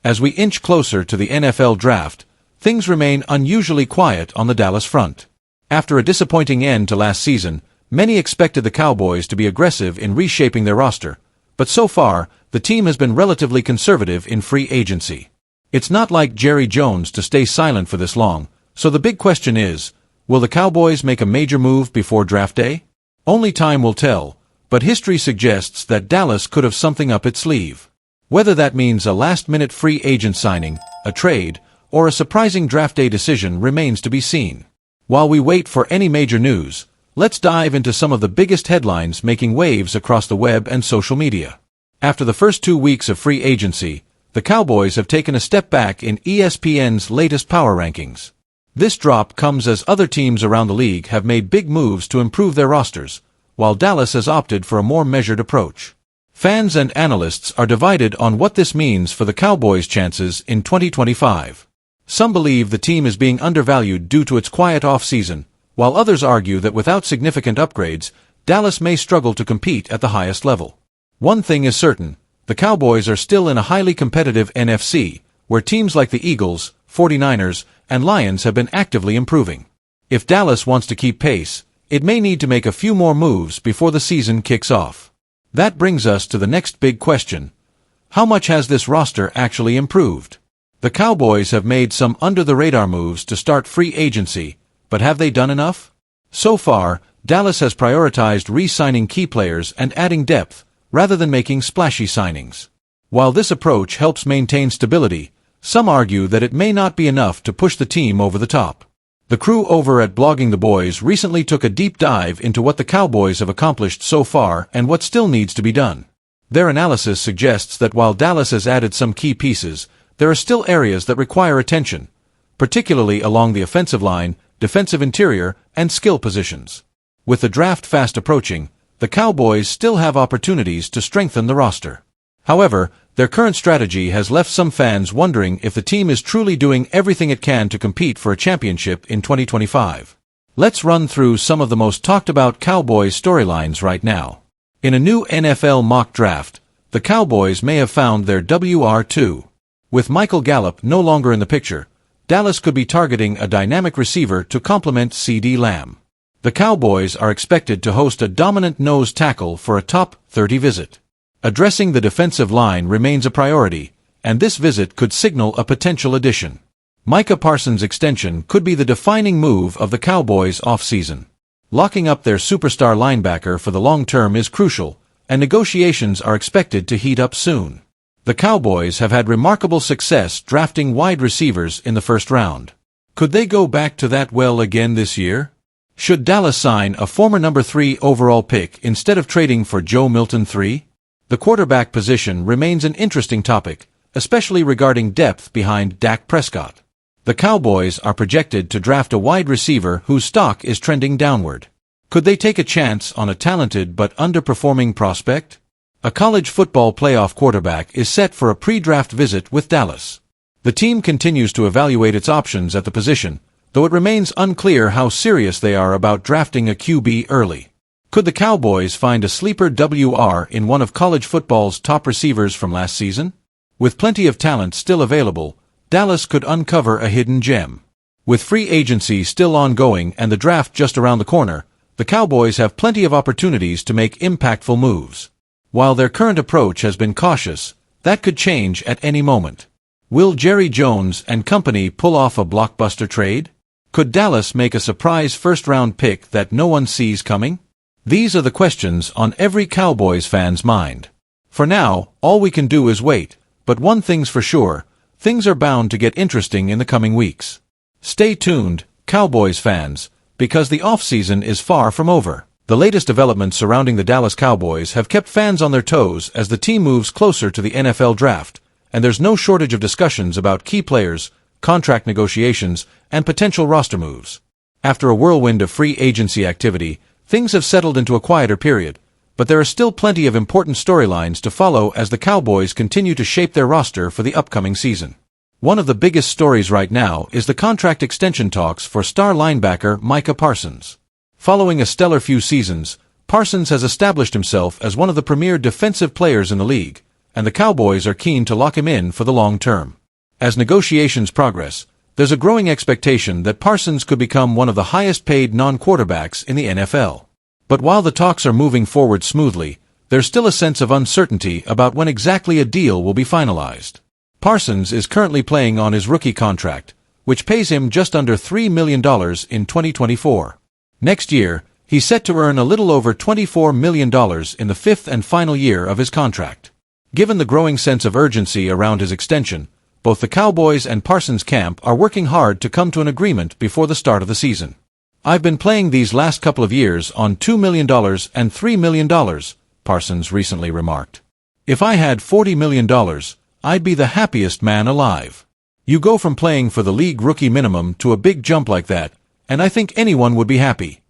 As we inch closer to the NFL draft, things remain unusually quiet on the Dallas front. After a disappointing end to last season, many expected the Cowboys to be aggressive in reshaping their roster, but so far, the team has been relatively conservative in free agency. It's not like Jerry Jones to stay silent for this long, so the big question is, will the Cowboys make a major move before draft day? Only time will tell, but history suggests that Dallas could have something up its sleeve. Whether that means a last-minute free agent signing, a trade, or a surprising draft day decision remains to be seen. While we wait for any major news, let's dive into some of the biggest headlines making waves across the web and social media. After the first 2 weeks of free agency, the Cowboys have taken a step back in ESPN's latest power rankings. This drop comes as other teams around the league have made big moves to improve their rosters, while Dallas has opted for a more measured approach. Fans and analysts are divided on what this means for the Cowboys' chances in 2025. Some believe the team is being undervalued due to its quiet off-season, while others argue that without significant upgrades, Dallas may struggle to compete at the highest level. One thing is certain, the Cowboys are still in a highly competitive NFC, where teams like the Eagles, 49ers, and Lions have been actively improving. If Dallas wants to keep pace, it may need to make a few more moves before the season kicks off. That brings us to the next big question. How much has this roster actually improved? The Cowboys have made some under-the-radar moves to start free agency, but have they done enough? So far, Dallas has prioritized re-signing key players and adding depth, rather than making splashy signings. While this approach helps maintain stability, some argue that it may not be enough to push the team over the top. The crew over at Blogging the Boys recently took a deep dive into what the Cowboys have accomplished so far and what still needs to be done. Their analysis suggests that while Dallas has added some key pieces, there are still areas that require attention, particularly along the offensive line, defensive interior, and skill positions. With the draft fast approaching, the Cowboys still have opportunities to strengthen the roster. However, their current strategy has left some fans wondering if the team is truly doing everything it can to compete for a championship in 2025. Let's run through some of the most talked about Cowboys storylines right now. In a new NFL mock draft, the Cowboys may have found their WR2. With Michael Gallup no longer in the picture, Dallas could be targeting a dynamic receiver to complement CeeDee Lamb. The Cowboys are expected to host a dominant nose tackle for a top 30 visit. Addressing the defensive line remains a priority, and this visit could signal a potential addition. Micah Parsons' extension could be the defining move of the Cowboys' offseason. Locking up their superstar linebacker for the long term is crucial, and negotiations are expected to heat up soon. The Cowboys have had remarkable success drafting wide receivers in the first round. Could they go back to that well again this year? Should Dallas sign a former number 3 overall pick instead of trading for Joe Milton III? The quarterback position remains an interesting topic, especially regarding depth behind Dak Prescott. The Cowboys are projected to draft a wide receiver whose stock is trending downward. Could they take a chance on a talented but underperforming prospect? A college football playoff quarterback is set for a pre-draft visit with Dallas. The team continues to evaluate its options at the position, though it remains unclear how serious they are about drafting a QB early. Could the Cowboys find a sleeper WR in one of college football's top receivers from last season? With plenty of talent still available, Dallas could uncover a hidden gem. With free agency still ongoing and the draft just around the corner, the Cowboys have plenty of opportunities to make impactful moves. While their current approach has been cautious, that could change at any moment. Will Jerry Jones and company pull off a blockbuster trade? Could Dallas make a surprise first-round pick that no one sees coming? These are the questions on every Cowboys fan's mind. For now, all we can do is wait, but one thing's for sure, things are bound to get interesting in the coming weeks. Stay tuned, Cowboys fans, because the offseason is far from over. The latest developments surrounding the Dallas Cowboys have kept fans on their toes as the team moves closer to the NFL draft, and there's no shortage of discussions about key players, contract negotiations, and potential roster moves. After a whirlwind of free agency activity, things have settled into a quieter period, but there are still plenty of important storylines to follow as the Cowboys continue to shape their roster for the upcoming season. One of the biggest stories right now is the contract extension talks for star linebacker Micah Parsons. Following a stellar few seasons, Parsons has established himself as one of the premier defensive players in the league, and the Cowboys are keen to lock him in for the long term. As negotiations progress, there's a growing expectation that Parsons could become one of the highest-paid non-quarterbacks in the NFL. But while the talks are moving forward smoothly, there's still a sense of uncertainty about when exactly a deal will be finalized. Parsons is currently playing on his rookie contract, which pays him just under $3 million in 2024. Next year, he's set to earn a little over $24 million in the fifth and final year of his contract. Given the growing sense of urgency around his extension, both the Cowboys and Parsons camp are working hard to come to an agreement before the start of the season. "I've been playing these last couple of years on $2 million and $3 million, Parsons recently remarked. "If I had $40 million, I'd be the happiest man alive." You go from playing for the league rookie minimum to a big jump like that, and I think anyone would be happy.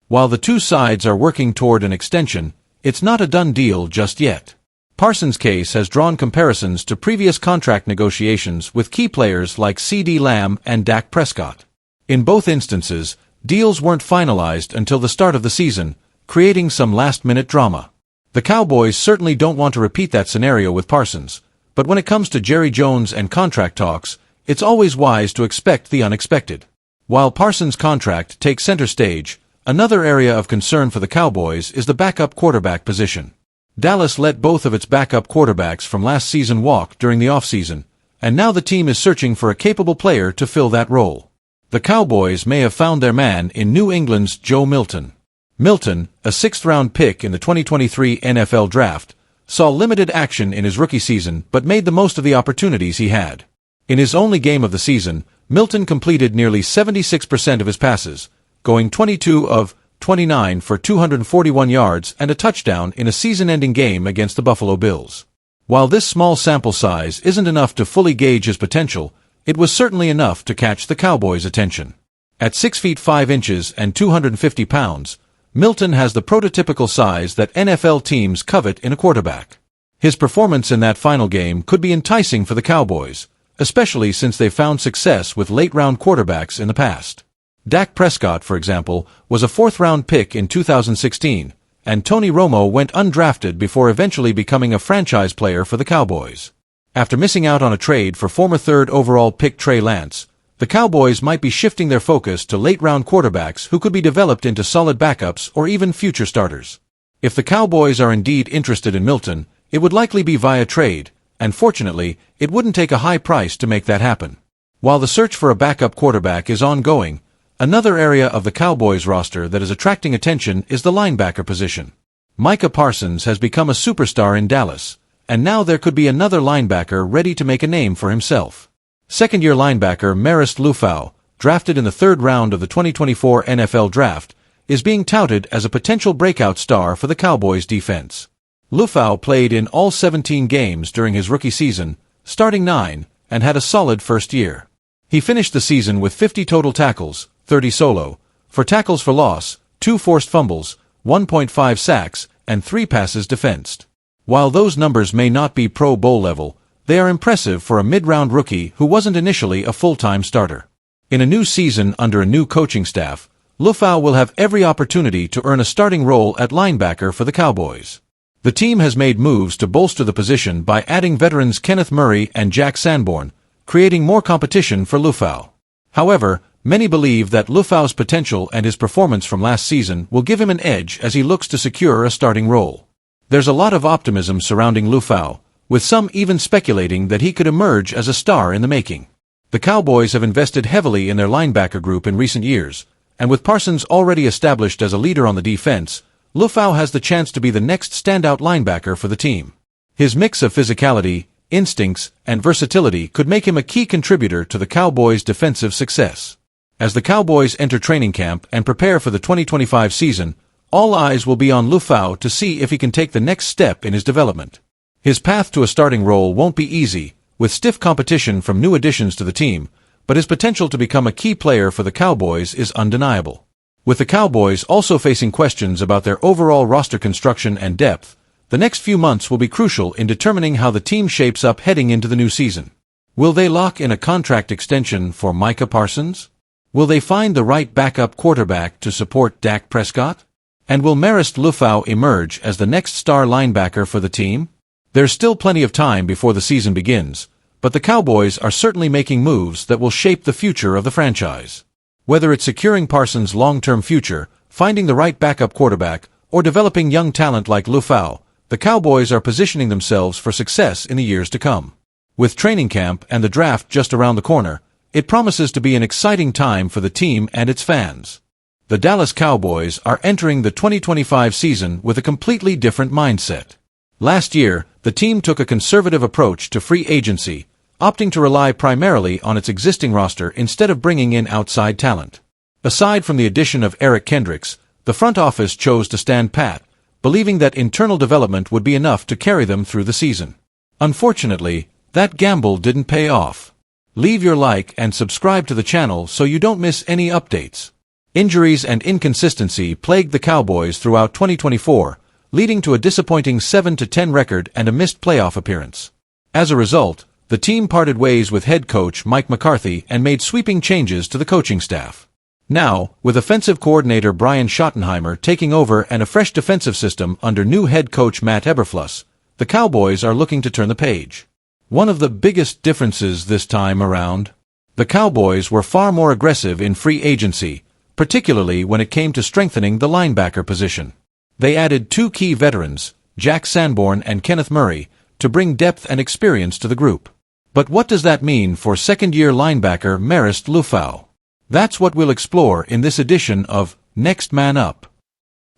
While the two sides are working toward an extension, it's not a done deal just yet. Parsons' case has drawn comparisons to previous contract negotiations with key players like CeeDee Lamb and Dak Prescott. In both instances, deals weren't finalized until the start of the season, creating some last-minute drama. The Cowboys certainly don't want to repeat that scenario with Parsons, but when it comes to Jerry Jones and contract talks, it's always wise to expect the unexpected. While Parsons' contract takes center stage, another area of concern for the Cowboys is the backup quarterback position. Dallas let both of its backup quarterbacks from last season walk during the offseason, and now the team is searching for a capable player to fill that role. The Cowboys may have found their man in New England's Joe Milton. Milton, a sixth-round pick in the 2023 NFL Draft, saw limited action in his rookie season but made the most of the opportunities he had. In his only game of the season, Milton completed nearly 76% of his passes, going 22 of 29 for 241 yards and a touchdown in a season-ending game against the Buffalo Bills. While this small sample size isn't enough to fully gauge his potential, it was certainly enough to catch the Cowboys' attention. At 6 feet 5 inches and 250 pounds, Milton has the prototypical size that NFL teams covet in a quarterback. His performance in that final game could be enticing for the Cowboys, especially since they've found success with late-round quarterbacks in the past. Dak Prescott, for example, was a fourth-round pick in 2016, and Tony Romo went undrafted before eventually becoming a franchise player for the Cowboys. After missing out on a trade for former third overall pick Trey Lance, the Cowboys might be shifting their focus to late-round quarterbacks who could be developed into solid backups or even future starters. If the Cowboys are indeed interested in Milton, it would likely be via trade, and fortunately, it wouldn't take a high price to make that happen. While the search for a backup quarterback is ongoing, another area of the Cowboys roster that is attracting attention is the linebacker position. Micah Parsons has become a superstar in Dallas, and now there could be another linebacker ready to make a name for himself. Second-year linebacker Marist Liufau, drafted in the third round of the 2024 NFL Draft, is being touted as a potential breakout star for the Cowboys defense. Liufau played in all 17 games during his rookie season, starting 9, and had a solid first year. He finished the season with 50 total tackles, 30 solo, for tackles for loss, 2 forced fumbles, 1.5 sacks, and 3 passes defensed. While those numbers may not be Pro Bowl level, they are impressive for a mid-round rookie who wasn't initially a full-time starter. In a new season under a new coaching staff, Liufau will have every opportunity to earn a starting role at linebacker for the Cowboys. The team has made moves to bolster the position by adding veterans Kenneth Murray and Jack Sanborn, creating more competition for Liufau. However, many believe that Liufau's potential and his performance from last season will give him an edge as he looks to secure a starting role. There's a lot of optimism surrounding Liufau, with some even speculating that he could emerge as a star in the making. The Cowboys have invested heavily in their linebacker group in recent years, and with Parsons already established as a leader on the defense, Liufau has the chance to be the next standout linebacker for the team. His mix of physicality, instincts, and versatility could make him a key contributor to the Cowboys' defensive success. As the Cowboys enter training camp and prepare for the 2025 season, all eyes will be on Liufau to see if he can take the next step in his development. His path to a starting role won't be easy, with stiff competition from new additions to the team, but his potential to become a key player for the Cowboys is undeniable. With the Cowboys also facing questions about their overall roster construction and depth, the next few months will be crucial in determining how the team shapes up heading into the new season. Will they lock in a contract extension for Micah Parsons? Will they find the right backup quarterback to support Dak Prescott? And will Marist Liufau emerge as the next star linebacker for the team? There's still plenty of time before the season begins, but the Cowboys are certainly making moves that will shape the future of the franchise. Whether it's securing Parsons' long-term future, finding the right backup quarterback, or developing young talent like Lufau, the Cowboys are positioning themselves for success in the years to come. With training camp and the draft just around the corner, it promises to be an exciting time for the team and its fans. The Dallas Cowboys are entering the 2025 season with a completely different mindset. Last year, the team took a conservative approach to free agency, opting to rely primarily on its existing roster instead of bringing in outside talent. Aside from the addition of Eric Kendricks, the front office chose to stand pat, believing that internal development would be enough to carry them through the season. Unfortunately, that gamble didn't pay off. Leave your like and subscribe to the channel so you don't miss any updates. Injuries and inconsistency plagued the Cowboys throughout 2024, leading to a disappointing 7-10 record and a missed playoff appearance. As a result, the team parted ways with head coach Mike McCarthy and made sweeping changes to the coaching staff. Now, with offensive coordinator Brian Schottenheimer taking over and a fresh defensive system under new head coach Matt Eberflus, the Cowboys are looking to turn the page. One of the biggest differences this time around, the Cowboys were far more aggressive in free agency, particularly when it came to strengthening the linebacker position. They added two key veterans, Jack Sanborn and Kenneth Murray, to bring depth and experience to the group. But what does that mean for second-year linebacker Marist Liufau? That's what we'll explore in this edition of Next Man Up.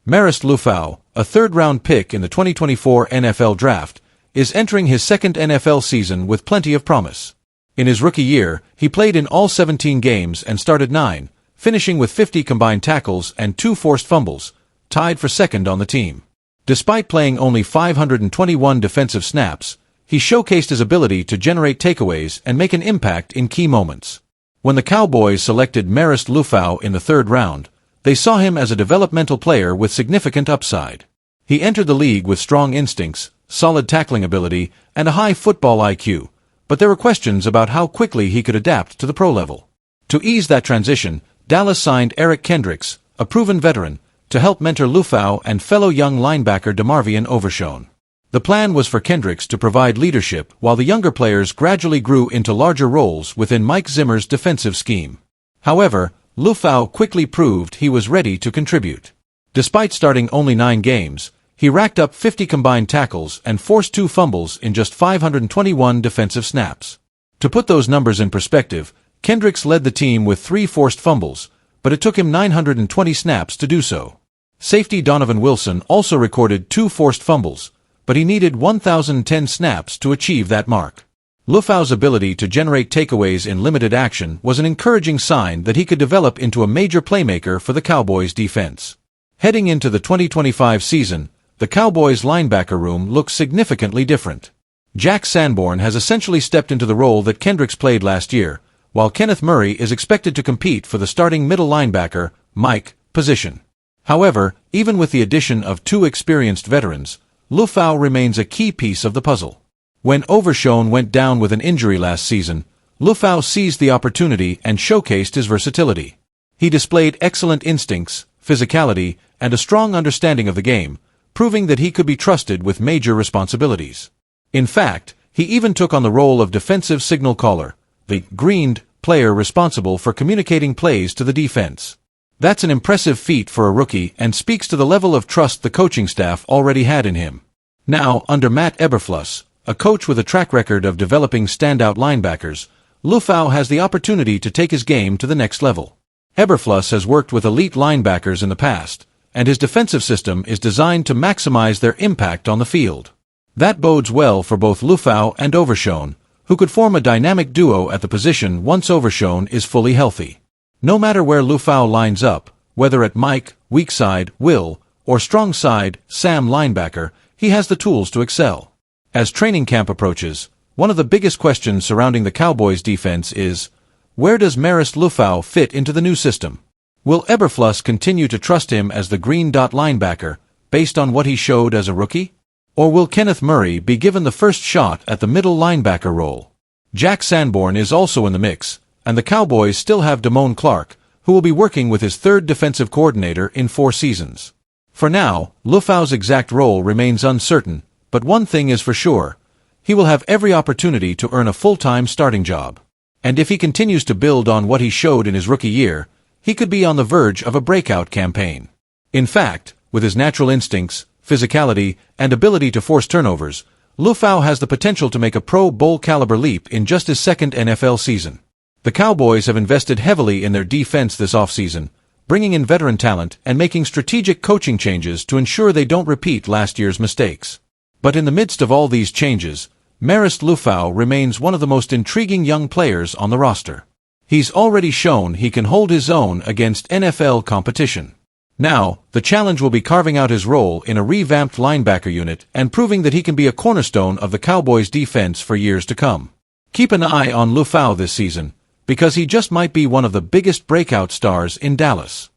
Marist Liufau, a third-round pick in the 2024 NFL Draft, is entering his second NFL season with plenty of promise. In his rookie year, he played in all 17 games and started 9, finishing with 50 combined tackles and 2 forced fumbles, tied for second on the team. Despite playing only 521 defensive snaps, he showcased his ability to generate takeaways and make an impact in key moments. When the Cowboys selected Marist Liufau in the third round, they saw him as a developmental player with significant upside. He entered the league with strong instincts, solid tackling ability, and a high football IQ, but there were questions about how quickly he could adapt to the pro level. To ease that transition, Dallas signed Eric Kendricks, a proven veteran, to help mentor Liufau and fellow young linebacker DeMarvion Overshown. The plan was for Kendricks to provide leadership while the younger players gradually grew into larger roles within Mike Zimmer's defensive scheme. However, Liufau quickly proved he was ready to contribute. Despite starting only 9 games, he racked up 50 combined tackles and forced 2 fumbles in just 521 defensive snaps. To put those numbers in perspective, Kendricks led the team with 3 forced fumbles, but it took him 920 snaps to do so. Safety Donovan Wilson also recorded 2 forced fumbles, but he needed 1,010 snaps to achieve that mark. Liufau's ability to generate takeaways in limited action was an encouraging sign that he could develop into a major playmaker for the Cowboys' defense. Heading into the 2025 season, the Cowboys' linebacker room looks significantly different. Jack Sanborn has essentially stepped into the role that Kendricks played last year, while Kenneth Murray is expected to compete for the starting middle linebacker, Mike, position. However, even with the addition of 2 experienced veterans, Liufau remains a key piece of the puzzle. When Overshown went down with an injury last season, Liufau seized the opportunity and showcased his versatility. He displayed excellent instincts, physicality, and a strong understanding of the game, proving that he could be trusted with major responsibilities. In fact, he even took on the role of defensive signal caller, the greened player responsible for communicating plays to the defense. That's an impressive feat for a rookie and speaks to the level of trust the coaching staff already had in him. Now, under Matt Eberflus, a coach with a track record of developing standout linebackers, Liufau has the opportunity to take his game to the next level. Eberflus has worked with elite linebackers in the past, and his defensive system is designed to maximize their impact on the field. That bodes well for both Liufau and Overshown, who could form a dynamic duo at the position once Overshown is fully healthy. No matter where Liufau lines up, whether at Mike, weak side, Will, or strong side, Sam linebacker, he has the tools to excel. As training camp approaches, one of the biggest questions surrounding the Cowboys' defense is, where does Marist Liufau fit into the new system? Will Eberflus continue to trust him as the green dot linebacker, based on what he showed as a rookie? Or will Kenneth Murray be given the first shot at the middle linebacker role? Jack Sanborn is also in the mix, and the Cowboys still have Damone Clark, who will be working with his 3rd defensive coordinator in 4 seasons. For now, Liufau's exact role remains uncertain, but one thing is for sure. He will have every opportunity to earn a full-time starting job. And if he continues to build on what he showed in his rookie year, he could be on the verge of a breakout campaign. In fact, with his natural instincts, physicality, and ability to force turnovers, Lufau has the potential to make a Pro Bowl-caliber leap in just his second NFL season. The Cowboys have invested heavily in their defense this offseason, bringing in veteran talent and making strategic coaching changes to ensure they don't repeat last year's mistakes. But in the midst of all these changes, Marist Lufau remains one of the most intriguing young players on the roster. He's already shown he can hold his own against NFL competition. Now, the challenge will be carving out his role in a revamped linebacker unit and proving that he can be a cornerstone of the Cowboys' defense for years to come. Keep an eye on Lufau this season, because he just might be one of the biggest breakout stars in Dallas.